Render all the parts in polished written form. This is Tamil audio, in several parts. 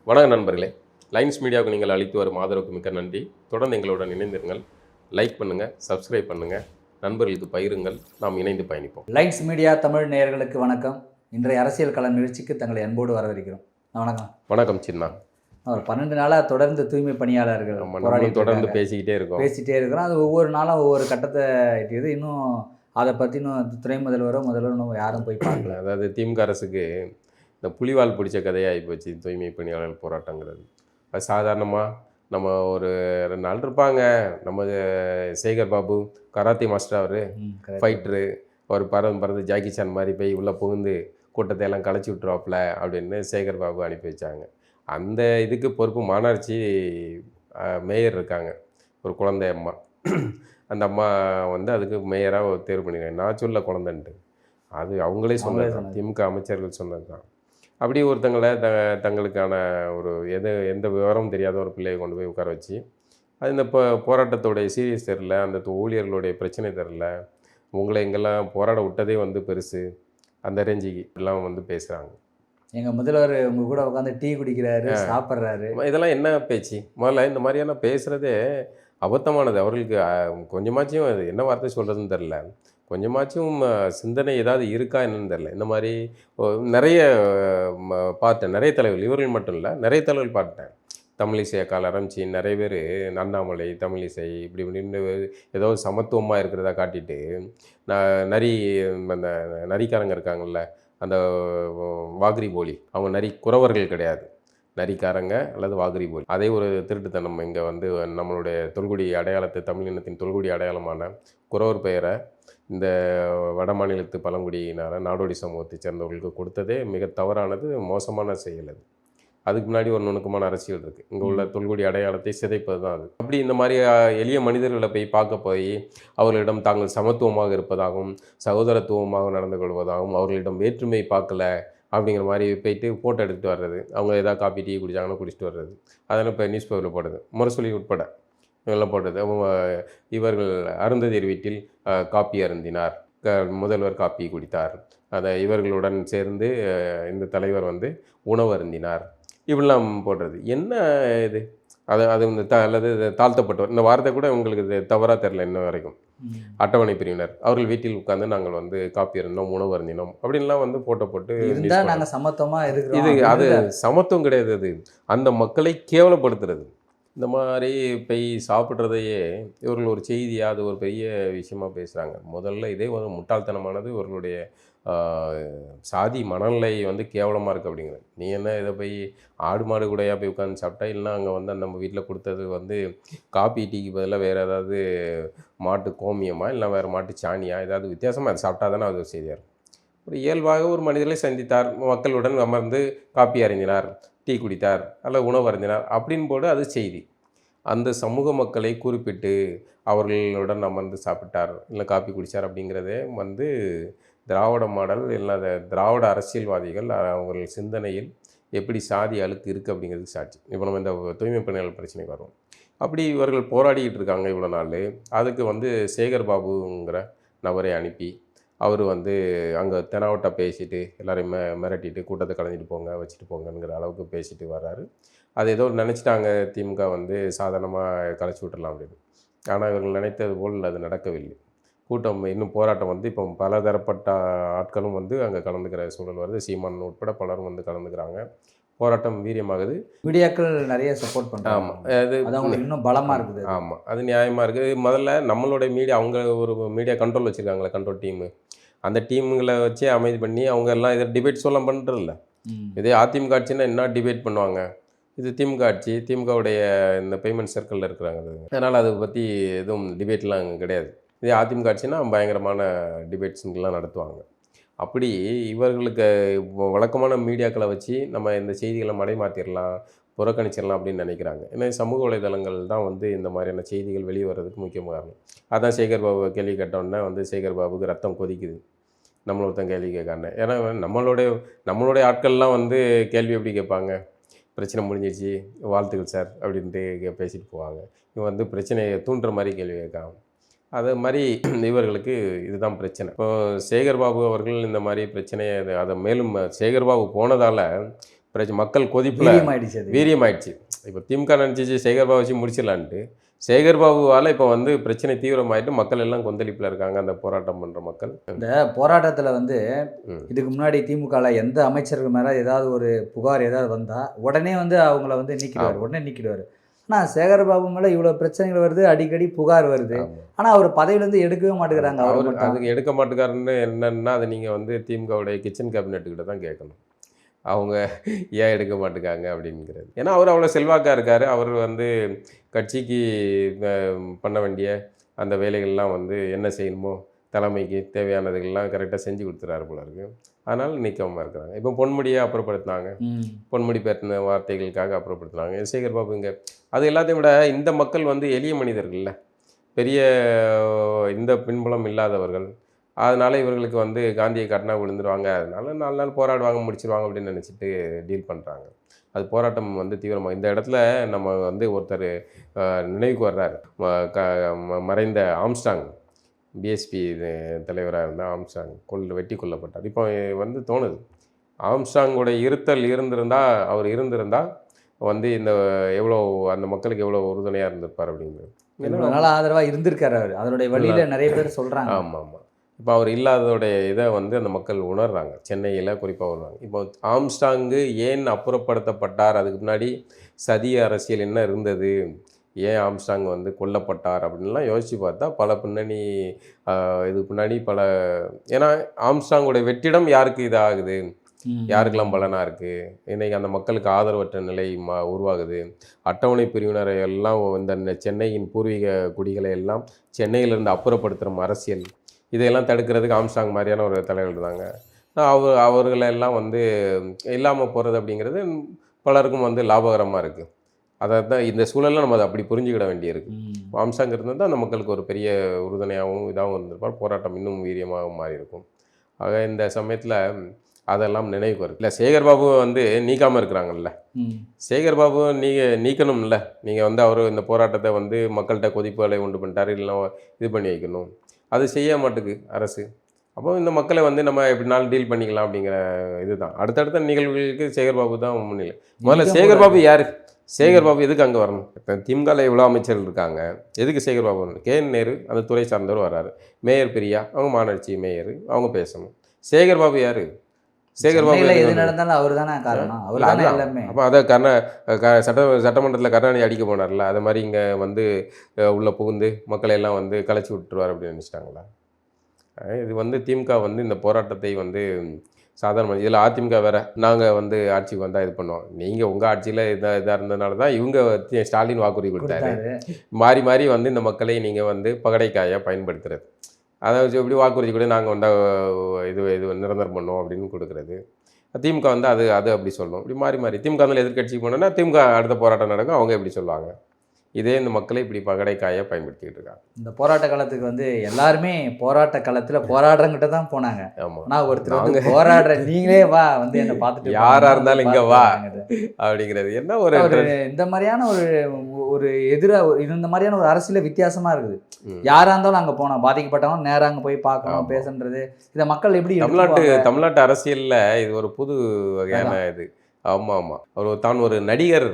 வணக்கம் நண்பர்களே. லைன்ஸ் மீடியாவுக்கு நீங்கள் அளித்து வரும் ஆதரவுக்கு மிக்க நன்றி. தொடர்ந்து எங்களுடன் இணைந்திருங்கள். லைக் பண்ணுங்கள், சப்ஸ்கிரைப் பண்ணுங்கள், நண்பர்களுக்கு பகிருங்கள். நாம் இணைந்து பயணிப்போம். லைன்ஸ் மீடியா தமிழ் நேயர்களுக்கு வணக்கம். இன்றைய அரசியல் களம் நிகழ்ச்சிக்கு தங்களை அன்போடு வரவேற்கிறோம். வணக்கம். வணக்கம் சின்னா. ஒரு 12 நாளாக தொடர்ந்து தூய்மை பணியாளர்கள் தொடர்ந்து பேசிக்கிட்டே இருக்கிறோம். அது ஒவ்வொரு நாளும் ஒவ்வொரு கட்டத்தை எட்டியது. இன்னும் அதை பற்றி இன்னும் துணை முதல்வரும் யாரும் போய் பார்க்கல. அதாவது திமுக அரசுக்கு இந்த புலிவால் பிடிச்ச கதையாகி போச்சு தூய்மை பணியாளர்கள் போராட்டங்கிறது. அது சாதாரணமாக நம்ம ஒரு 2 நாள் இருப்பாங்க. நம்ம சேகர் பாபு கராத்தே மாஸ்டர், அவர் ஃபைட்ரு, அவர் பறந்து ஜாக்கி சான் மாதிரி போய் உள்ளே புகுந்து கூட்டத்தை எல்லாம் கலைச்சி விட்டுருவாப்புல அப்படின்னு சேகர் பாபு அனுப்பி வச்சாங்க. அந்த இதுக்கு பொறுப்பு மாநகராட்சி மேயர் இருக்காங்க, ஒரு குழந்தை அம்மா. அந்த அம்மா வந்து அதுக்கு மேயராக தேர்வு பண்ணிருக்காங்க. நான் சொல்ல குழந்தைன்ட்டு, அது அவங்களே சொன்னது, திமுக அமைச்சர்கள் சொன்னது தான். அப்படி ஒருத்தங்களை தங்களுக்கான ஒரு எந்த விவரமும் தெரியாத ஒரு பிள்ளையை கொண்டு போய் உட்கார வச்சு, அது இந்த போராட்டத்தோடைய சீரியஸ் தெரில, அந்த ஊழியர்களுடைய பிரச்சனை தெரில, உங்களை எங்கெல்லாம் போராட விட்டதே வந்து பெருசு, அந்த ரேஞ்சுக்கு எல்லாம் வந்து பேசுகிறாங்க. எங்கள் முதல்வர் உங்கள் கூட உட்காந்து டீ குடிக்கிறாரு, சாப்பிட்றாரு. இதெல்லாம் என்ன பேச்சு? முதல்ல இந்த மாதிரியான பேசுகிறதே அபத்தமானது. அவர்களுக்கு கொஞ்சமாச்சும் அது என்ன வார்த்தை சொல்கிறதுன்னு தெரில, கொஞ்சமாச்சும் சிந்தனை ஏதாவது இருக்கா என்னன்னு தெரில. இந்த மாதிரி நிறைய பார்த்தேன், நிறைய தலைவர்கள், இவர்கள் மட்டும் இல்லை, நிறைய தலைவர்கள் பார்த்தேன். தமிழிசை அக்கால் ஆரம்பிச்சு நிறைய பேர், அண்ணாமலை, தமிழிசை, இப்படி இப்படின்னு ஏதோ சமத்துவமாக இருக்கிறதா காட்டிட்டு, அந்த நரிக்காரங்க இருக்காங்கள்ல, அந்த வாகிரி போலி, அவங்க நரி குறவர்கள் கிடையாது, நரிக்காரங்க அல்லது வாகிரி போலி. அதே ஒரு திருட்டுத்தனம். இங்கே வந்து நம்மளுடைய தொல்குடி அடையாளத்தை, தமிழினத்தின் தொல்குடி அடையாளமான குறவர் பெயரை இந்த வட மாநிலத்து பழங்குடியினார நாடோடி சமூகத்தை சேர்ந்தவர்களுக்கு கொடுத்ததே மிக தவறானது, மோசமான செயல். அது அதுக்கு முன்னாடி ஒரு நுணுக்கமான அரசியல் இருக்குது. இங்கே உள்ள தொல்குடி அடையாளத்தை சிதைப்பது தான் அது. அப்படி இந்த மாதிரி எளிய மனிதர்களை போய் அவர்களிடம் தாங்கள் சமத்துவமாக இருப்பதாகவும் சகோதரத்துவமாக நடந்து கொள்வதாகவும் அவர்களிடம் வேற்றுமை பார்க்கல அப்படிங்கிற மாதிரி போயிட்டு ஃபோட்டோ எடுத்துகிட்டு வர்றது, அவங்க ஏதாவது காப்பி டீ குடித்தாங்கன்னா குடிச்சிட்டு வர்றது, அதெல்லாம் இப்போ நியூஸ் பேப்பரில் போடுது, முரசொலி உட்பட இவெல்லாம் போட்டது. இவர்கள் அருந்ததியர் வீட்டில் காப்பி அருந்தினார், முதல்வர் காப்பி குடித்தார், அதை இவர்களுடன் சேர்ந்து இந்த தலைவர் வந்து உணவு அருந்தினார், இப்படிலாம் போடுறது. என்ன இது? அது இந்த அல்லது தாழ்த்தப்பட்டவர், இந்த வார்த்தை கூட உங்களுக்கு இது தவறாக தெரில இன்ன வரைக்கும். அட்டவணை பிரிவினர் அவர்கள் வீட்டில் உட்கார்ந்து நாங்கள் வந்து காப்பி இருந்தோம், உணவு அருந்தினோம் அப்படின்லாம் வந்து போட்டோ போட்டு நாங்கள் சமத்துவமாக இருக்கிறோம். இது அது சமத்துவம் கிடையாது, அது அந்த மக்களை கேவலப்படுத்துறது. இந்த மாதிரி போய் சாப்பிட்றதையே இவர்கள் ஒரு செய்தியாக, அது ஒரு பெரிய விஷயமாக பேசுகிறாங்க. முதல்ல இதே ஒரு முட்டாள்தனமானது, இவர்களுடைய சாதி மனநிலை வந்து கேவலமாக இருக்குது அப்படிங்கிறது. நீ என்ன இதை போய் ஆடு மாடு கூடையாக போய் உட்காந்து சாப்பிட்டா, இல்லைனா அங்கே வந்து நம்ம வீட்டில் கொடுத்தது வந்து காப்பி டீக்கு பதிலாக வேறு ஏதாவது மாட்டு கோமியமாக இல்லை வேறு மாட்டு சாணியாக ஏதாவது வித்தியாசமாக அதை சாப்பிட்டா தானே அது ஒரு செய்தியாக இருக்கும். ஒரு இயல்பாக ஒரு மனிதர்களை சந்தித்தார், மக்களுடன் அமர்ந்து காப்பி அருந்தினார், டீ குடித்தார் அல்லது உணவு அருந்தினார் அப்படின்னு போது அது செய்தி. அந்த சமூக மக்களை குறிப்பிட்டு அவர்களுடன் அமர்ந்து சாப்பிட்டார் இல்லை காப்பி குடித்தார் அப்படிங்கிறதே வந்து திராவிட மாடல் இல்லாத திராவிட அரசியல்வாதிகள் அவர்கள் சிந்தனையில் எப்படி சாதி அழுக்கு இருக்குது அப்படிங்கிறதுக்கு சாட்சி. இப்போ நம்ம இந்த தூய்மை பணியாளர் பிரச்சனைக்கு வருவோம். அப்படி இவர்கள் போராடிக்கிட்டு இருக்காங்க இவ்வளோ நாள். அதுக்கு வந்து சேகர் பாபுங்கிற நபரை அனுப்பி அவர் வந்து அங்கே தெனாவட்டா பேசிட்டு எல்லாரையும் மிரட்டிட்டு கூட்டத்தை கலைஞ்சிட்டு போங்க, வச்சுட்டு போங்கங்கிற அளவுக்கு பேசிட்டு வர்றாரு. அது ஏதோ நினச்சிட்டாங்க திமுக வந்து சாதாரணமாக கலைச்சி விட்டுடலாம் அப்படின்னு. ஆனால் இவர்கள் நினைத்தது போல் அது நடக்கவில்லை. கூட்டம் இன்னும் போராட்டம் வந்து இப்போ பல தரப்பட்ட ஆட்களும் வந்து அங்கே கலந்துக்கிற சூழல் வருது. சீமான் உட்பட பலரும் வந்து கலந்துக்கிறாங்க. போராட்டம் வீரியமாகுது. மீடியாக்கள் நிறைய சப்போர்ட் பண்ணுறாங்க. ஆமாம், அது இன்னும் பலமாக இருக்குது. ஆமாம், அது நியாயமாக இருக்குது. முதல்ல நம்மளுடைய மீடியா, அவங்க ஒரு மீடியா கண்ட்ரோல் வச்சுருக்காங்களே, கண்ட்ரோல் டீமு, அந்த டீமுங்களை வச்சு அமைதி பண்ணி அவங்க எல்லாம் இதை டிபேட் சொல்ல பண்ணுறதில்ல. இதே அதிமுக ஆட்சின்னா என்ன டிபேட் பண்ணுவாங்க? இது திமுக ஆட்சி, திமுகவுடைய இந்த பேமெண்ட் சர்க்கிளில் இருக்கிறாங்க. அதனால் அதை பற்றி எதுவும் டிபேட்லாம் அங்கே கிடையாது. இதே அதிமுக ஆட்சின்னா பயங்கரமான டிபேட்ஸுங்கெல்லாம் நடத்துவாங்க. அப்படி இவர்களுக்கு வழக்கமான மீடியாக்களை வச்சு நம்ம இந்த செய்திகளை மடைமாற்றிடலாம், புறக்கணிச்சிடலாம் அப்படின்னு நினைக்கிறாங்க. ஏன்னா சமூக வலைதளங்கள் தான் வந்து இந்த மாதிரியான செய்திகள் வெளியே வர்றதுக்கு முக்கியமாக காரணம். அதான் சேகர் பாபு கேள்வி கேட்டோன்னே வந்து சேகர் பாபுக்கு ரத்தம் கொதிக்குது, நம்மளை ஒருத்தன் கேள்வி கேட்காங்க. ஏன்னா நம்மளுடைய ஆட்கள்லாம் வந்து கேள்வி எப்படி கேட்பாங்க? பிரச்சனை முடிஞ்சிடுச்சு, வாழ்த்துக்கள் சார் அப்படின்ட்டு பேசிட்டு போவாங்க. இவன் வந்து பிரச்சனையை தூண்டுற மாதிரி கேள்வி கேட்காங்க. அது மாதிரி இவர்களுக்கு இதுதான் பிரச்சனை. இப்போ சேகர் பாபு அவர்கள் இந்த மாதிரி பிரச்சனையை அதை மேலும் சேகர் பாபு போனதால் மக்கள் கொதிப்பில் வீரியமாயிடுச்சு அது. வீரியமாயிடுச்சு. இப்போ திமுக நினச்சிச்சு சேகர்பாபு வச்சு முடிச்சிடலான்ட்டு, சேகர்பாபுவால் இப்போ வந்து பிரச்சனை தீவிரமாயிட்டு மக்கள் எல்லாம் கொந்தளிப்பில் இருக்காங்க, அந்த போராட்டம் பண்ணுற மக்கள். இந்த போராட்டத்தில் வந்து ம். இதுக்கு முன்னாடி திமுகவில் எந்த அமைச்சர்கள் மேலே ஏதாவது ஒரு புகார் ஏதாவது வந்தால் உடனே வந்து அவங்கள வந்து நீக்கிடுவார், உடனே நீக்கிடுவார். ஆனால் சேகர்பாபு மேலே இவ்வளோ பிரச்சனைகள் வருது, அடிக்கடி புகார் வருது, ஆனால் அவர் பதவியிலேருந்து எடுக்கவே மாட்டேங்கிறாங்க. அவர் அதுக்கு எடுக்க மாட்டேங்காருன்னு என்னன்னா, அதை நீங்கள் வந்து திமுகவுடைய கிச்சன் கேபினெட்டுக்கிட்ட தான் கேட்கணும். அவங்க ஏன் எடுக்க மாட்டேங்காங்க அப்படிங்கிறது. ஏன்னா அவர் அவ்வளோ செல்வாக்காக இருக்கார். அவர் வந்து கட்சிக்கு பண்ண வேண்டிய அந்த வேலைகள்லாம் வந்து என்ன செய்யணுமோ தலைமைக்கு தேவையானதுகள்லாம் கரெக்டாக செஞ்சு கொடுத்துறாரு போல இருக்கு. அதனால் நீக்காமல் இருக்கிறாங்க. இப்போ பொன்முடியை அப்புறப்படுத்தினாங்க, பொன்முடி பேட்டின வார்த்தைகளுக்காக அப்புறப்படுத்தினாங்க. சேகர்பாபு இங்கே அது எல்லாத்தையும் விட இந்த மக்கள் வந்து எளிய மனிதர்கள்ல, பெரிய இந்த பின்புலம் இல்லாதவர்கள். அதனால் இவர்களுக்கு வந்து காந்தியை காட்டினா விழுந்துருவாங்க, அதனால 4 நாள் போராடுவாங்க முடிச்சிருவாங்க அப்படின்னு நினச்சிட்டு டீல் பண்ணுறாங்க. அது போராட்டம் வந்து தீவிரமாக இந்த இடத்துல நம்ம வந்து ஒருத்தர் நினைவுக்கு வர்றாரு. மறைந்த ஆம்ஸ்டாங், பிஎஸ்பி தலைவராக இருந்த ஆம்ஸ்டாங் வெட்டி கொல்லப்பட்டார். இப்போ வந்து தோணுது, ஆம்ஸ்டாங்கோட அவர் இருந்திருந்தால் வந்து இந்த எவ்வளோ அந்த மக்களுக்கு எவ்வளோ உறுதுணையாக இருந்திருப்பார் அப்படிங்கிறது. நல்லா ஆதரவாக இருந்திருக்காரு அவர். அதனுடைய வழியில் நிறைய பேர் சொல்கிறாங்க. ஆமாம் ஆமாம். இப்போ அவர் இல்லாததோடைய இதை வந்து அந்த மக்கள் உணர்றாங்க, சென்னையில் குறிப்பாக உணர்றாங்க. இப்போ ஆம்ஸ்டாங்கு ஏன் அப்புறப்படுத்தப்பட்டார், அதுக்கு முன்னாடி சதிய அரசியல் என்ன இருந்தது, ஏன் ஆம்ஸ்டாங் வந்து கொல்லப்பட்டார் அப்படின்லாம் யோசித்து பார்த்தா பல பின்னணி இதுக்கு முன்னாடி ஏன்னா ஆம்ஸ்டாங்கோடைய வெற்றிடம் யாருக்கு இதாகுது, யாருக்கெல்லாம் பலனாக இருக்குது, இன்றைக்கி அந்த மக்களுக்கு ஆதரவற்ற நிலை உருவாகுது. அட்டவணை பிரிவினரை எல்லாம் இந்த சென்னையின் பூர்வீக குடிகளை எல்லாம் சென்னையிலேருந்து அப்புறப்படுத்துகிற அரசியல், இதையெல்லாம் தடுக்கிறதுக்கு ஆம்ஸ்டாங் மாதிரியான ஒரு தலைவர் இருந்தாங்க. அவர்களெல்லாம் வந்து இல்லாமல் போகிறது அப்படிங்கிறது பலருக்கும் வந்து லாபகரமாக இருக்குது. அதை தான் இந்த சூழலில் நம்ம அதை அப்படி புரிஞ்சுக்கிட வேண்டியிருக்கு. ஆம்ஸ்டாங் இருந்தால் தான் அந்த மக்களுக்கு ஒரு பெரிய உறுதுணையாகவும் இதாகவும் இருந்திருப்பார், போராட்டம் இன்னும் வீரியமாகவும் மாறி இருக்கும். ஆக இந்த சமயத்தில் அதெல்லாம் நினைவுக்கு வருது. இல்லை சேகர்பாபு வந்து நீக்காமல் இருக்கிறாங்கல்ல, சேகர்பாபு நீக்கணும்ல. நீங்கள் வந்து அவர் இந்த போராட்டத்தை வந்து மக்கள்கிட்ட கொதிப்புகளை உண்டு பண்ணிட்டார், இல்லைன்னா இது பண்ணி வைக்கணும், அது செய்ய மாட்டுக்கு அரசு. அப்போ இந்த மக்களை வந்து நம்ம எப்படினாலும் டீல் பண்ணிக்கலாம் அப்படிங்கிற இதுதான். அடுத்தடுத்த நிகழ்வுகளுக்கு சேகர்பாபு தான் முன்னிலை. முதல்ல சேகர்பாபு யார், சேகர்பாபு எதுக்கு அங்கே வரணும்? திமுகவில் எவ்வளோ அமைச்சர்கள் இருக்காங்க, எதுக்கு சேகர்பாபு வரணும்? KN நேரு அந்த துறை சார்ந்தவர் வர்றாரு, மேயர் பிரியா அவங்க மாநகராட்சி மேயர், அவங்க பேசணும். சேகர்பாபு யார்? சேகர்பாபு எது நடந்தாலும் அவர் தானே காரணம், அவர் தானே எல்லாமே. அப்போ அதை சட்டமன்றத்தில் கருணாநிதி அடிக்க போனார்ல, அது மாதிரி இங்கே வந்து உள்ளே புகுந்து மக்களை எல்லாம் வந்து கலைச்சி விட்டுருவார் அப்படின்னு நினச்சிட்டாங்களா? இது வந்து திமுக வந்து இந்த போராட்டத்தை வந்து சாதாரண இதில் அதிமுக வேறு, நாங்கள் வந்து ஆட்சிக்கு வந்தால் இது பண்ணுவோம், நீங்கள் உங்கள் ஆட்சியில் இதாக இருந்ததுனால தான் இவங்க ஸ்டாலின் வாக்குறுதி கொடுத்தாரு, மாறி மாறி வந்து இந்த மக்களை நீங்கள் வந்து பகடைக்காயாக பயன்படுத்துறது, அதை வச்சு எப்படி வாக்குறுதி கூட நாங்கள் வந்தால் இது நிரந்தரம் பண்ணுவோம் அப்படின்னு கொடுக்குறது. திமுக வந்து அது அப்படி சொல்லும், இப்படி மாறி மாறி திமுக வந்து எதிர்கட்சிக்கு போனோன்னா திமுக அடுத்த போராட்டம் நடக்கும், அவங்க எப்படி சொல்லுவாங்க. இதே இந்த மக்களை இப்படி பகடைக்காயாக பயன்படுத்திக்கிட்டு இருக்காங்க. இந்த போராட்ட காலத்துக்கு வந்து எல்லாருமே போராட்ட காலத்தில் போராடுறங்கிட்ட தான் போனாங்க. ஆமாம், நான் ஒருத்தர் வந்து போராடுற நீங்களே வா வந்து என்னை பார்த்துட்டு யாராக இருந்தாலும் இங்கே வா அப்படிங்கிறது என்ன ஒரு இந்த மாதிரியான ஒரு எதிராக இந்த மாதிரியான ஒரு அரசியல வித்தியாசமாக இருக்குது. யாராக இருந்தாலும் அங்கே போனோம், பாதிக்கப்பட்டவங்க நேராக அங்கே போய் பார்க்கணும் பேசுன்றது, இதை மக்கள் எப்படி தமிழ்நாட்டு அரசியலில் இது ஒரு புது வகையான இது. ஆமாம் ஆமாம், அவர் தான் ஒரு நடிகர்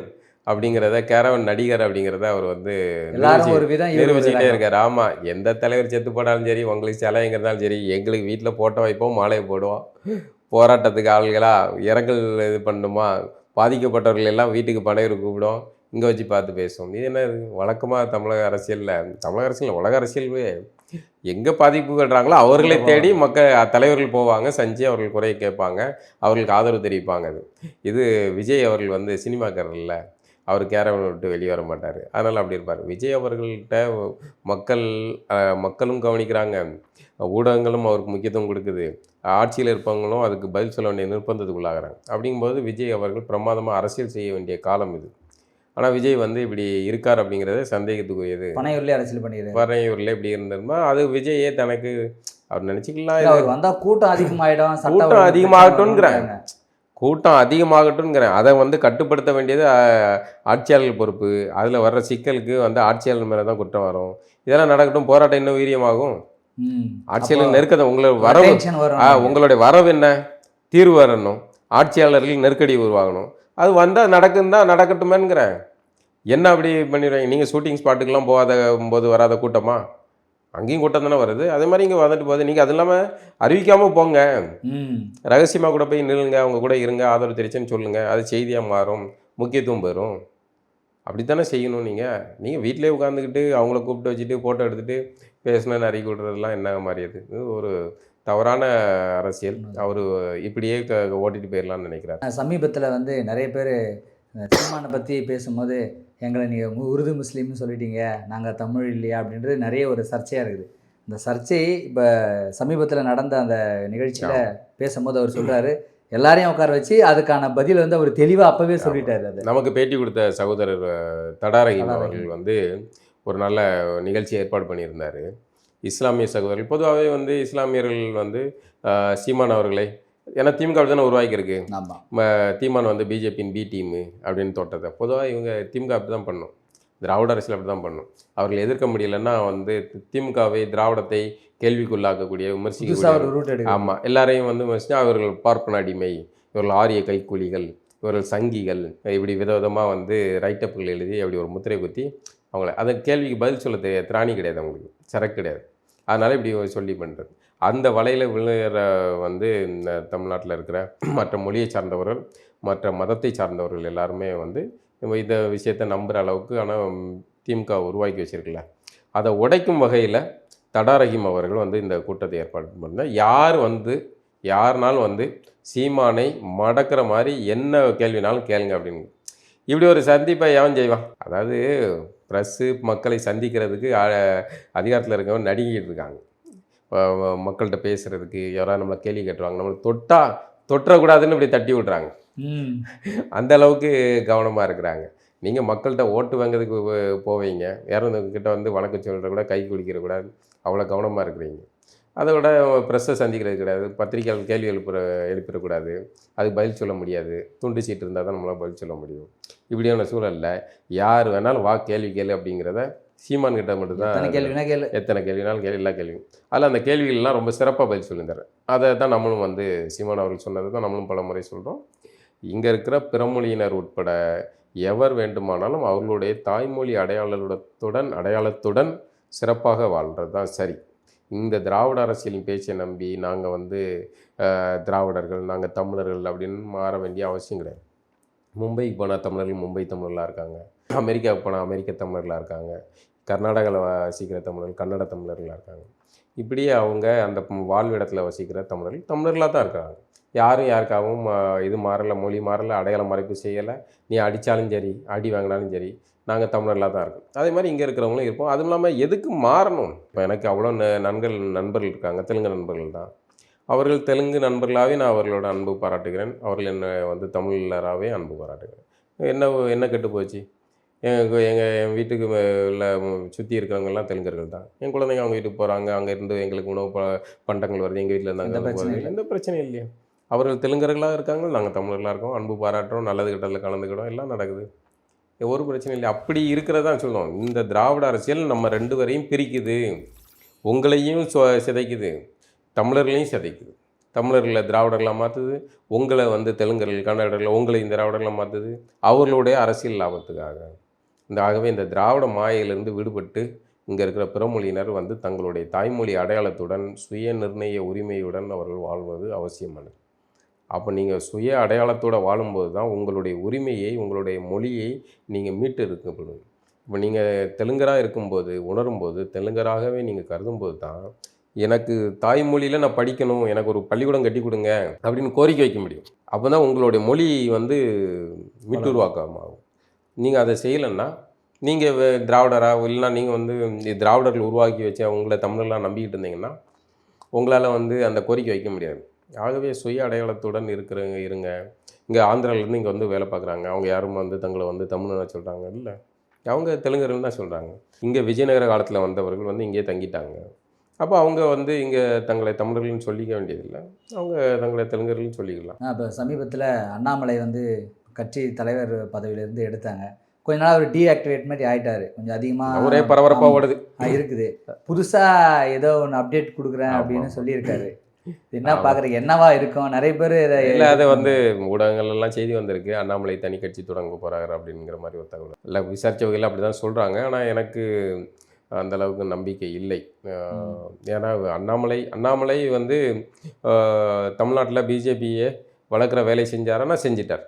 அப்படிங்கிறத, கேரவன் நடிகர் அப்படிங்கிறத அவர் வந்து நிரூபிச்சுக்கிட்டே இருக்கார். ஆமாம், எந்த தலைவர் செத்து போனாலும் சரி, உங்களுக்கு சிலைங்கிறதாலும் சரி, எங்களுக்கு வீட்டில் போட்டோ வைப்போம், மாலையை போடுவோம், போராட்டத்துக்கு ஆள்களாக இரங்கல் இது பண்ணணுமா, பாதிக்கப்பட்டவர்கள் எல்லாம் வீட்டுக்கு படையர் கூப்பிடும், இங்கே வச்சு பார்த்து பேசுவோம். இது என்ன வழக்கமாக தமிழக அரசியல் உலக அரசியல்வே எங்கே பாதிப்புகள்றாங்களோ அவர்களை தேடி தலைவர்கள் போவாங்க, செஞ்சு அவர்கள் குறையை கேட்பாங்க, அவர்களுக்கு ஆதரவு தெரிவிப்பாங்க. இது விஜய் அவர்கள் வந்து சினிமாக்காரர்ல, அவர் கேரவனை விட்டு வெளியே வர மாட்டார், அதனால் அப்படி இருப்பார். விஜய் அவர்கள்ட்ட மக்களும் கவனிக்கிறாங்க, ஊடகங்களும் அவருக்கு முக்கியத்துவம் கொடுக்குது, ஆட்சியில் இருப்பவங்களும் அதுக்கு பதில் சொல்ல வேண்டிய நிர்பந்தத்துக்குள்ளாகிறாங்க. அப்படிங்கும்போது விஜய் அவர்கள் பிரமாதமாக அரசியல் செய்ய வேண்டிய காலம் இது. ஆனால் விஜய் வந்து இப்படி இருக்கார் அப்படிங்கிறது சந்தேகத்துக்குரியது. பனையூரில் அரசியல் பண்ணிடுறாரு, பனையூரில் இப்படி இருந்திருந்தா அது விஜயே தனக்கு அவர் நினச்சிக்கலாம், அவர் வந்தால் கூட்டம் அதிகமாகிடும், கூட்டம் அதிகமாகட்டும்ங்கிறாங்க, கூட்டம் அதிகமாகட்டும்ங்கிறேன். அதை வந்து கட்டுப்படுத்த வேண்டியது ஆட்சியாளர்கள் பொறுப்பு. அதில் வர்ற சிக்கலுக்கு வந்து ஆட்சியாளர் மேலே தான் குற்றம் வரும். இதெல்லாம் நடக்கட்டும், போராட்டம் இன்னும் வீரியமாகும். ஆட்சியாளர் நெருக்கத்தை உங்களுடைய வரவு என்ன, தீர்வு வரணும், ஆட்சியாளர்கள் நெருக்கடி உருவாகணும். அது வந்தால் நடக்குன்னு தான் நடக்கட்டுமேங்கிறேன். என்ன அப்படி பண்ணிடுவாங்க? நீங்கள் ஷூட்டிங் ஸ்பாட்டுக்கெல்லாம் போகாத போது வராத கூட்டமா? அங்கேயும் கூட்டம் தானே வருது. அதே மாதிரி இங்கே வந்துட்டு போகுது. நீங்கள் அது இல்லாமல் அறிவிக்காமல் போங்க. ரகசியமாக கூட போய் நில்லுங்க, அவங்க கூட இருங்க, ஆதரவு தெரிவிச்சுன்னு சொல்லுங்கள். அது செய்தியாக மாறும், முக்கியத்துவம் பெறும். அப்படித்தானே செய்யணும். நீங்கள் வீட்டிலே உட்காந்துக்கிட்டு அவங்கள கூப்பிட்டு வச்சுட்டு ஃபோட்டோ எடுத்துகிட்டு பேசினேன்னு அறிக்கை விடுறதெல்லாம் என்ன மாதிரி அது? இது ஒரு தவறான அரசியல். அவர் இப்படியே ஓட்டிட்டு போயிடலான்னு நினைக்கிறார். சமீபத்தில் வந்து நிறைய பேர் சீமானை பற்றி பேசும்போது எங்களை நீங்கள் உருது முஸ்லீம்னு சொல்லிட்டீங்க, நாங்கள் தமிழ் இல்லையா அப்படின்றது நிறைய ஒரு சர்ச்சையாக இருக்குது. இந்த சர்ச்சை இப்போ சமீபத்தில் நடந்த அந்த நிகழ்ச்சியில் பேசும்போது அவர் சொல்கிறாரு, எல்லாரையும் உட்கார வச்சு அதுக்கான பதில் வந்து அவர் தெளிவாக அப்போவே சொல்லிட்டாரு. அது நமக்கு பேட்டி கொடுத்த சகோதரர் தடாரஹீம் அவர்கள் வந்து ஒரு நல்ல நிகழ்ச்சி ஏற்பாடு பண்ணியிருந்தார். இஸ்லாமிய சகோதரர்கள் பொதுவாகவே வந்து இஸ்லாமியர்கள் வந்து சீமான் அவர்களை, ஏன்னா திமுக தானே உருவாக்கியிருக்கு. தீமான் வந்து பிஜேபியின் பி டீமு அப்படின்னு தொட்டதை பொதுவாக இவங்க திமுக அப்படி தான் பண்ணும், திராவிட அரசியல் அப்படி தான் பண்ணும். அவர்கள் எதிர்க்க முடியலன்னா வந்து திமுகவை திராவிடத்தை கேள்விக்குள்ளாக்கக்கூடிய விமர்சிக்க, ஆமாம், எல்லாரையும் வந்து விமர்சித்து அவர்கள் பார்ப்பன அடிமை, இவர்கள் ஆரிய கைக்கூலிகள், இவர்கள் சங்கிகள், இப்படி விதவிதமாக வந்து ரைட்டப்புகள் எழுதி அப்படி ஒரு முத்திரை குத்தி அவங்கள அந்த கேள்விக்கு பதில் சொல்ல திராணி கிடையாது, அவங்களுக்கு சரக்கு கிடையாது. அதனால் இப்படி சொல்லி பண்ணுறது. அந்த வலையில் விழுகிற வந்து இந்த தமிழ்நாட்டில் இருக்கிற மற்ற மொழியை சார்ந்தவர்கள், மற்ற மதத்தை சார்ந்தவர்கள் எல்லாருமே வந்து இந்த விஷயத்தை நம்புகிற அளவுக்கு ஆனால் திமுக உருவாக்கி வச்சிருக்கல, அதை உடைக்கும் வகையில் தடாரஹீம் அவர்கள் வந்து இந்த கூட்டத்தை ஏற்பாடு பண்ண, யாருனாலும் வந்து சீமானை மடக்கிற மாதிரி என்ன கேள்வினாலும் கேளுங்க அப்படின்னு. இப்படி ஒரு சந்திப்பை எவன் செய்வான்? அதாவது ப்ரெஸ்ஸு மக்களை சந்திக்கிறதுக்கு அதிகாரத்தில் இருக்கவங்க நடுங்கிட்டு இருக்காங்க. மக்கள்கிட்ட பேசுகிறதுக்கு யாராவது நம்மளை கேள்வி கேட்டுருவாங்க, நம்மளை தொட்டக்கூடாதுன்னு இப்படி தட்டி விட்றாங்க. அந்த அளவுக்கு கவனமாக இருக்கிறாங்க. நீங்கள் மக்கள்கிட்ட ஓட்டு வாங்கிறதுக்கு போவீங்க, யாரும் கிட்ட வந்து வணக்கம் சொல்கிற கூட, கை குளிக்கிற கூடாது, அவ்வளோ கவனமாக இருக்கிறீங்க. அதை விட ப்ரெஸ்ஸை சந்திக்கிறது கிடையாது, பத்திரிகையாளர் கேள்வி எழுப்பிடக்கூடாது, அதுக்கு பதில் சொல்ல முடியாது, துண்டு சீட்டு இருந்தால் தான் நம்மளால் பதில் சொல்ல முடியும். இப்படியான சூழலில் யார் வேணாலும் வா கேள்வி கேளு அப்படிங்கிறத சீமான் கிட்ட மட்டும்தான், எத்தனை கேள்வினாலும் எல்லா கேள்வியும். அதில் அந்த கேள்விகள்லாம் ரொம்ப சிறப்பாக பதில் சொல்லியிருந்தார். அதை தான் நம்மளும் வந்து சீமான் அவர்கள் சொன்னதை தான் நம்மளும் பல முறை சொல்கிறோம். இங்கே இருக்கிற பிறமொழியினர் உட்பட எவர் வேண்டுமானாலும் அவர்களுடைய தாய்மொழி அடையாளத்துடன் சிறப்பாக வாழ்கிறது தான் சரி. இந்த திராவிட அரசியலின் பேச்சை நம்பி நாங்கள் வந்து திராவிடர்கள், நாங்கள் தமிழர்கள் அப்படின்னு மாற வேண்டிய அவசியம் கிடையாது. மும்பைக்கு போனால் தமிழர்கள் மும்பை தமிழர்களாக இருக்காங்க, அமெரிக்காவுக்கு போனால் அமெரிக்க தமிழர்களாக இருக்காங்க, கர்நாடகாவில் வசிக்கிற தமிழர்கள் கன்னட தமிழர்களாக இருக்காங்க. இப்படியே அவங்க அந்த வாழ்விடத்தில் வசிக்கிற தமிழர்களாக தான் இருக்காங்க. யாரும் யாருக்காகவும் இது மாறலை, மொழி மாறலை, அடையாள மறைப்பு செய்யலை. நீ அடித்தாலும் சரி, அடி வாங்கினாலும் சரி, நாங்கள் தமிழர்களாக தான் இருக்கோம். அதே மாதிரி இங்கே இருக்கிறவங்களும் இருப்போம். அதுவும் இல்லாமல் எதுக்கு மாறணும்? இப்போ எனக்கு அவ்வளோ நண்பர்கள் இருக்காங்க, தெலுங்கு நண்பர்கள் தான். அவர்கள் தெலுங்கு நண்பர்களாகவே நான் அவர்களோட அன்பு பாராட்டுகிறேன். அவர்கள் என்னை வந்து தமிழராகவே அன்பு பாராட்டுகிறேன். என்ன கெட்டு போச்சு? என் வீட்டுக்கு சுற்றி இருக்கிறவங்கெல்லாம் தெலுங்கர்கள் தான். என் குழந்தைங்க அவங்க வீட்டுக்கு போகிறாங்க, அங்கே இருந்து எங்களுக்கு உணவு பண்டங்கள் வருது, எங்கள் வீட்டில் இருந்தாங்க, எந்த பிரச்சனையும் இல்லையா? அவர்கள் தெலுங்கர்களாக இருக்காங்க, நாங்கள் தமிழர்களாக இருக்கோம், அன்பு பாராட்டுறோம், நல்லது கெட்டதில் கலந்துக்கிடும், எல்லாம் நடக்குது, ஒரு பிரச்சனை இல்லை. அப்படி இருக்கிறதான் சொல்லுவோம். இந்த திராவிட அரசியல் நம்ம ரெண்டு பேரையும் பிரிக்குது, உங்களையும் சிதைக்குது, தமிழர்களையும் சிதைக்குது. தமிழர்களை திராவிடர்களாக மாற்றுது, உங்களை வந்து தெலுங்கர்கள் கன்னடர்கள் உங்களையும் திராவிடர்களாக மாற்றுது, அவர்களுடைய அரசியல் லாபத்துக்காக. ஆகவே இந்த திராவிட மாயையிலிருந்து விடுபட்டு இங்கே இருக்கிற பிறமொழியினர் வந்து தங்களுடைய தாய்மொழி அடையாளத்துடன் சுய நிர்ணய உரிமையுடன் அவர்கள் வாழ்வது அவசியமானது. அப்போ நீங்கள் சுய அடையாளத்தோடு வாழும்போது தான் உங்களுடைய உரிமையை, உங்களுடைய மொழியை நீங்கள் மீட்டு இருக்கணும். இப்போ நீங்கள் தெலுங்கராக இருக்கும்போது, உணரும்போது, தெலுங்கராகவே நீங்கள் கருதும்போது தான் எனக்கு தாய்மொழியில் நான் படிக்கணும், எனக்கு ஒரு பள்ளிக்கூடம் கட்டி கொடுங்க அப்படின்னு கோரிக்கை வைக்க முடியும். அப்போ தான் உங்களுடைய மொழி வந்து மீட்டுருவாக்கமாகும். நீங்கள் அதை செய்யலைன்னா நீங்கள் திராவிடராக இல்லைன்னா நீங்கள் வந்து திராவிடர்கள் உருவாக்கி வச்ச உங்களை தமிழர்களாக நம்பிக்கிட்டு இருந்தீங்கன்னா உங்களால் வந்து அந்த கோரிக்கை வைக்க முடியாது. ஆகவே சுய அடையாளத்துடன் இருங்க. இங்கே ஆந்திராவிலேருந்து இங்கே வந்து வேலை பார்க்குறாங்க, அவங்க யாரும் வந்து தங்களை வந்து தமிழ்னா சொல்கிறாங்க இல்லை, அவங்க தெலுங்கர்கள் தான் சொல்கிறாங்க. இங்கே விஜயநகர காலத்தில் வந்தவர்கள் வந்து இங்கே தங்கிட்டாங்க. அப்போ அவங்க வந்து இங்கே தங்களை தமிழர்கள்னு சொல்லிக்க வேண்டியதில்லை, அவங்க தங்களை தெலுங்கர்கள்னு சொல்லிக்கலாம். இப்போ சமீபத்தில் அண்ணாமலை வந்து கட்சி தலைவர் பதவியிலேருந்து எடுத்தாங்க. கொஞ்ச நாள் அவர் டீஆக்டிவேட் மாதிரி ஆகிட்டார், கொஞ்சம் அதிகமாக ஒரே பரபரப்பாக ஓடுது இருக்குது. புதுசாக ஏதோ ஒன்று அப்டேட் கொடுக்குறேன் அப்படின்னு சொல்லியிருக்காரு. என்ன பார்க்குறீங்க, என்னவா இருக்கும்? நிறைய பேர் இல்லை, அது வந்து ஊடகங்கள் எல்லாம் செய்தி வந்திருக்கு, அண்ணாமலை தனி கட்சி தொடங்க போகிறாரு அப்படிங்கிற மாதிரி ஒரு தகவல். இல்லை, விசாரிச்சவர்கள் அப்படி தான் சொல்கிறாங்க. ஆனால் எனக்கு அந்த அளவுக்கு நம்பிக்கை இல்லை. ஏன்னா அண்ணாமலை வந்து தமிழ்நாட்டில் பிஜேபியை வளர்க்குற வேலை செஞ்சாருன்னா செஞ்சிட்டார்.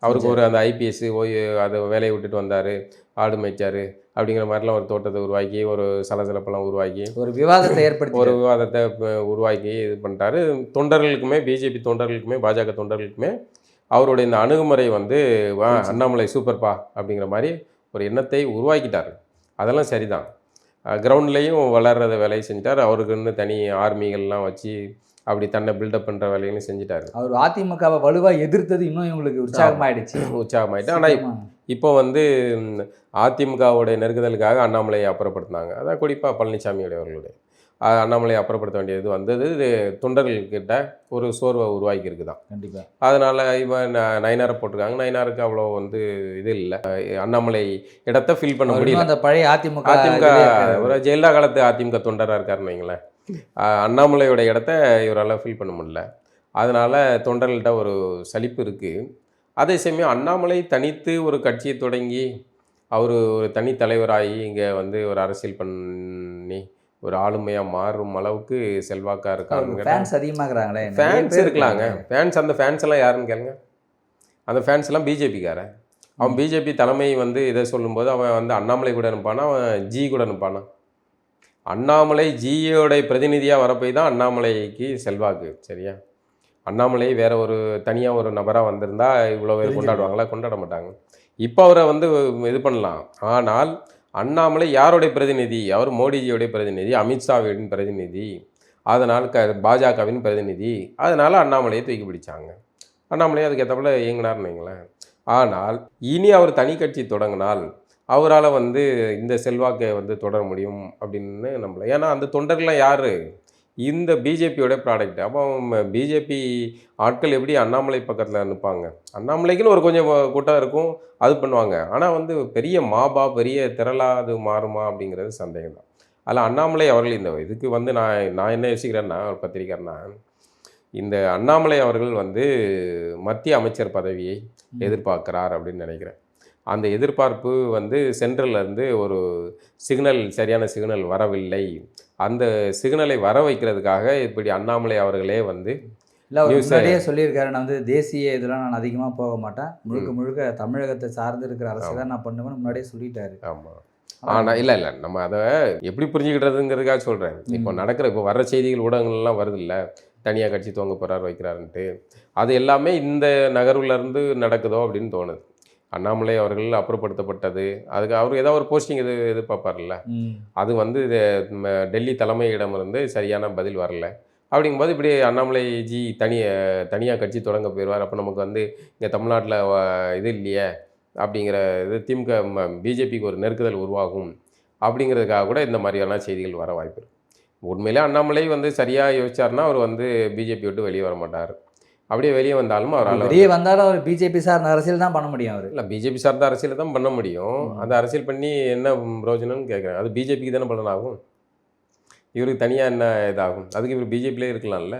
அவருக்கு ஒரு அந்த ஐபிஎஸ் அதை வேலையை விட்டுட்டு வந்தார், ஆடு மேய்ச்சார் அப்படிங்கிற மாதிரிலாம் ஒரு தோட்டத்தை உருவாக்கி, ஒரு சலசலப்பெல்லாம் உருவாக்கி, ஒரு விவாதத்தை உருவாக்கி இது பண்ணிட்டாரு. தொண்டர்களுக்குமே, பிஜேபி தொண்டர்களுக்குமே, பாஜக தொண்டர்களுக்குமே அவருடைய இந்த அணுகுமுறை வந்து அண்ணாமலை சூப்பர்ப்பா அப்படிங்கிற மாதிரி ஒரு எண்ணத்தை உருவாக்கிட்டார். அதெல்லாம் சரிதான். கிரவுண்ட்லேயும் வளர்கிற வேலையை செஞ்சிட்டார். அவருக்குன்னு தனி ஆர்மிகள்லாம் வச்சு அப்படி தன்னை பில்டப் பண்ணுற வேலைகளையும் செஞ்சிட்டார். அவர் அதிமுகவை வலுவாக எதிர்த்தது இன்னும் இவங்களுக்கு உற்சாகமாயிடுச்சு. ஆனால் இப்போ வந்து அதிமுகவுடைய நெருக்குதலுக்காக அண்ணாமலையை அப்புறப்படுத்தினாங்க. அதான் குறிப்பாக பழனிசாமியுடைய அவர்களுடைய அண்ணாமலையை அப்புறப்படுத்த வேண்டியது வந்தது தொண்டர்கள்கிட்ட ஒரு சோர்வை உருவாக்கி இருக்குதான். கண்டிப்பாக. அதனால் இவன் நயினாரை போட்டிருக்காங்க. நயினாருக்கு அவ்வளோ வந்து இது இல்லை, அண்ணாமலை இடத்த ஃபில் பண்ண முடியல. அந்த பழைய அதிமுக ஒரு ஜெயலலிதா காலத்து அதிமுக தொண்டராக இருக்காருன்னு வைங்களேன், அண்ணாமலையோட இடத்த இவரால் ஃபில் பண்ண முடியல. அதனால் தொண்டர்கள்ட்ட ஒரு சலிப்பு இருக்குது. அதே சமயம் அண்ணாமலை தனித்து ஒரு கட்சியை தொடங்கி அவர் ஒரு தனி தலைவராகி இங்கே வந்து ஒரு அரசியல் பண்ணி ஒரு ஆளுமையாக மாறும் அளவுக்கு செல்வாக்காக இருக்காங்க. ஃபேன்ஸ் அதிகமாகறாங்களே. ஃபேன்ஸ் இருக்கலாங்க. அந்த ஃபேன்ஸ் எல்லாம் யாருன்னு கேளுங்க. அந்த ஃபேன்ஸ் எல்லாம் பிஜேபிக்காரன். அவன் பிஜேபி தலைமை வந்து இதை சொல்லும்போது அவன் வந்து அண்ணாமலை கூட அனுப்பானா, அவன் ஜி கூட அனுப்பானா. அண்ணாமலை ஜியோடைய பிரதிநிதியாக வரப்போய் தான் அண்ணாமலைக்கு செல்வாக்கு. சரியா? அண்ணாமலை வேற ஒரு தனியாக ஒரு நபராக வந்திருந்தா இவ்வளோ பேர் கொண்டாடுவாங்களா? கொண்டாட மாட்டாங்க. இப்போ அவரை வந்து இது பண்ணலாம். ஆனால் அண்ணாமலை யாருடைய பிரதிநிதி? அவர் மோடிஜியோடைய பிரதிநிதி, அமித்ஷாவின் பிரதிநிதி, அதனால் பாஜகவின் பிரதிநிதி. அதனால் அண்ணாமலையை தூக்கி பிடிச்சாங்க. அண்ணாமலை அதுக்கு ஏற்றப்பல இயங்கினார்னு வைங்களேன். ஆனால் இனி அவர் தனி கட்சி தொடங்கினால் அவரால் வந்து இந்த செல்வாக்கை வந்து தொடர முடியும் அப்படின்னு நம்மள. ஏன்னா அந்த தொண்டர்கள்லாம் யார்? இந்த பிஜேபியோட ப்ராடக்ட். அப்போ பிஜேபி ஆட்கள் எப்படி அண்ணாமலை பக்கத்தில் நிற்பாங்க? அண்ணாமலைக்குன்னு ஒரு கொஞ்சம் கூட்டம் இருக்கும், அது பண்ணுவாங்க. ஆனால் வந்து பெரிய பெரிய திரளாக அது மாறுமா அப்படிங்கிறது சந்தேகம் தான். அதில் அண்ணாமலை அவர்கள் இந்த இதுக்கு வந்து நான் என்ன யோசிக்கிறேன்னா, ஒரு பத்திரிக்கைன்னா, இந்த அண்ணாமலை அவர்கள் வந்து மத்திய அமைச்சர் பதவியை எதிர்பார்க்கிறார் அப்படின்னு நினைக்கிறேன். அந்த எதிர்பார்ப்பு வந்து சென்ட்ரல்லேருந்து ஒரு சரியான சிக்னல் வரவில்லை. அந்த சிக்னலை வர வைக்கிறதுக்காக இப்படி அண்ணாமலை அவர்களே வந்து இல்லை, அவர் முன்னாடியே சொல்லியிருக்காரு, நான் வந்து தேசிய இதெல்லாம் நான் அதிகமாக போக மாட்டேன், முழுக்க தமிழகத்தை சார்ந்து இருக்கிற அரசு தான் நான் பண்ணுவேன்னு முன்னாடியே சொல்லிட்டாரு. ஆமாம். ஆனால் இல்லை நம்ம அதை எப்படி புரிஞ்சுக்கிட்டதுங்கிறதுக்காக சொல்கிறேன். இப்போ வர்ற செய்திகள் ஊடகங்கள்லாம் வருது இல்லை, தனியாக கட்சி துவங்க போகிறார் வைக்கிறாருன்ட்டு. அது எல்லாமே இந்த நகர்வுலேருந்து நடக்குதோ அப்படின்னு தோணுது. அண்ணாமலை அவர்கள் அப்புறப்படுத்தப்பட்டது, அதுக்கு அவர் ஏதாவது ஒரு போஸ்டிங் எதிர்பார்ப்பார்ல, அது வந்து டெல்லி தலைமையிடமிருந்து சரியான பதில் வரல. அப்படிங்கும்போது இப்படி அண்ணாமலை ஜி தனியாக கட்சி தொடங்க போயிடுவார். அப்போ நமக்கு வந்து இங்கே தமிழ்நாட்டில் இது இல்லையே அப்படிங்கிற இது பிஜேபிக்கு ஒரு நெருக்குதல் உருவாகும் அப்படிங்கிறதுக்காக கூட இந்த மாதிரியான செய்திகள் வர வாய்ப்பு இருக்குது. உண்மையிலே அண்ணாமலை வந்து சரியாக யோசிச்சார்னா அவர் வந்து பிஜேபி விட்டு வெளியே வர மாட்டார். அப்படியே வெளியே வந்தாலும் அவர் பிஜேபி சார்ந்த அரசியல் தான் பண்ண முடியும். அவர் இல்லை, பிஜேபி சார்ந்த அரசியல் தான் பண்ண முடியும். அந்த அரசியல் பண்ணி என்ன பிரயோஜனம்னு கேட்குறேன். அது பிஜேபிக்கு தானே பலனாகும். இவருக்கு தனியாக என்ன இதாகும்? அதுக்கு இவர் பிஜேபியிலே இருக்கலாம்ல.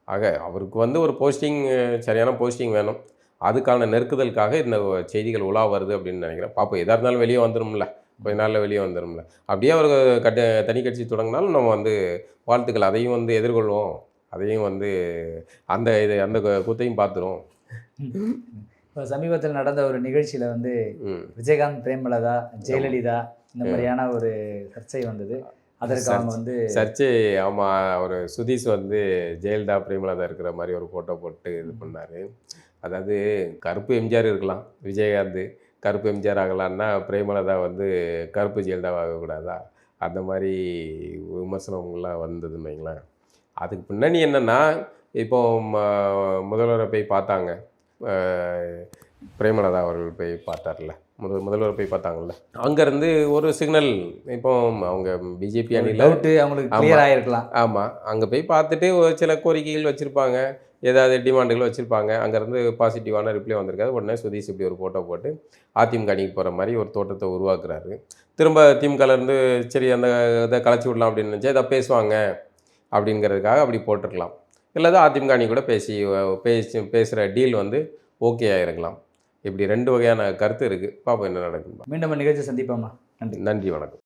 ஆக அவருக்கு வந்து ஒரு போஸ்டிங், சரியான போஸ்டிங் வேணும். அதுக்கான நெருக்குதலுக்காக இந்த செய்திகள் உலா வருது அப்படின்னு நினைக்கிறேன். பார்ப்போம், எதாக இருந்தாலும் வெளியே வந்துடும்ல, கொஞ்ச நாளில் வெளியே வந்துடும்ல. அப்படியே அவர் தனி கட்சி தொடங்கினாலும் நம்ம வந்து வாழ்த்துக்கள், அதையும் வந்து எதிர்கொள்வோம். அதையும் வந்து அந்த கூத்தையும் பார்த்துரும். இப்போ சமீபத்தில் நடந்த ஒரு நிகழ்ச்சியில் வந்து விஜயகாந்த், பிரேமலதா, ஜெயலலிதா இந்த மாதிரியான ஒரு சர்ச்சை வந்தது. அதற்கு அவங்க வந்து சர்ச்சை, ஆமாம், ஒரு சுதீஷ் வந்து ஜெயலலிதா பிரேமலதா இருக்கிற மாதிரி ஒரு ஃபோட்டோ போட்டு இது பண்ணார். அதாவது கருப்பு எம்ஜிஆர் இருக்கலாம், விஜயகாந்த் கருப்பு எம்ஜிஆர் ஆகலான்னா பிரேமலதா வந்து கருப்பு ஜெயலலிதா ஆகக்கூடாதா? அந்த மாதிரி விமர்சனங்கள்லாம் வந்ததுன்னு வைங்களேன். அதுக்கு பின்னணி என்னென்னா, இப்போ முதல்வரை போய் பார்த்தாங்க, பிரேமலதா அவர்கள் போய் பார்த்தார்ல, முதல்வர் போய் பார்த்தாங்கல்ல, அங்கேருந்து ஒரு சிக்னல். இப்போ அவங்க பிஜேபி அணியில் அவங்களுக்கு கிளியர் ஆகிருக்கலாம். ஆமாம், அங்கே போய் பார்த்துட்டு ஒரு சில கோரிக்கைகள் வச்சுருப்பாங்க, ஏதாவது டிமாண்டுகள் வச்சுருப்பாங்க. அங்கேருந்து பாசிட்டிவான ரிப்ளை வந்திருக்காது. உடனே சுதீஷ் இப்படி ஒரு ஃபோட்டோ போட்டு அதிமுக அணிக்கு போகிற மாதிரி ஒரு தோட்டத்தை உருவாக்குறாரு. திரும்ப திமுகலேருந்து சரி அந்த இதை கலைச்சி விடலாம் அப்படின்னு நினச்சா இதை பேசுவாங்க அப்படிங்கிறதுக்காக அப்படி போட்டிருக்கலாம். இல்லை தான் அதிமுக அணி கூட பேசுகிற டீல் வந்து ஓகே ஆகிருக்கலாம். இப்படி 2 வகையான கருத்து இருக்குது. பார்ப்போம் என்ன நடக்குது. மீண்டும் நிகழ்ச்சி சந்திப்போம்மா. நன்றி. நன்றி, வணக்கம்.